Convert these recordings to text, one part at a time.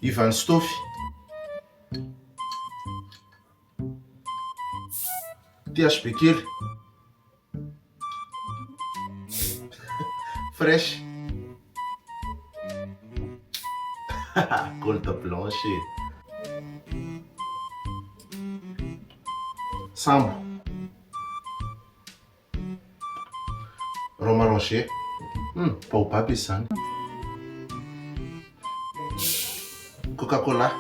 Ivan stôfy. Tia be kely. Fresh. Gold blanche. Sambo. Roma Rocher. Baobab izy zany. Coca-Cola.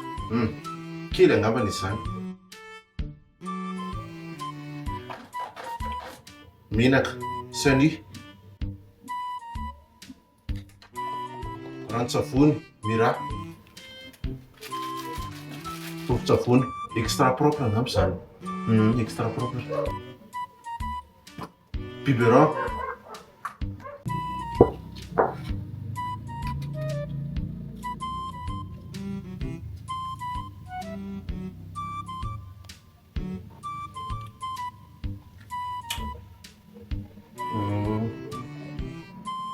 Kely angambany izy zany. Menaka. Sany. Ranon-tsavony. Mira. Vovo-tsavony. Extra propre angamba zany. Extra propre. Biberon.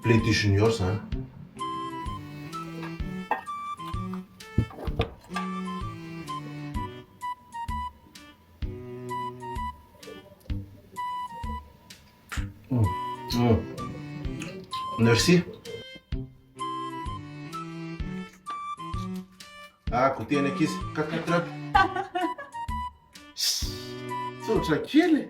Lady Junior zany. Merci. Goûter ankizy 4 Tsotra kely.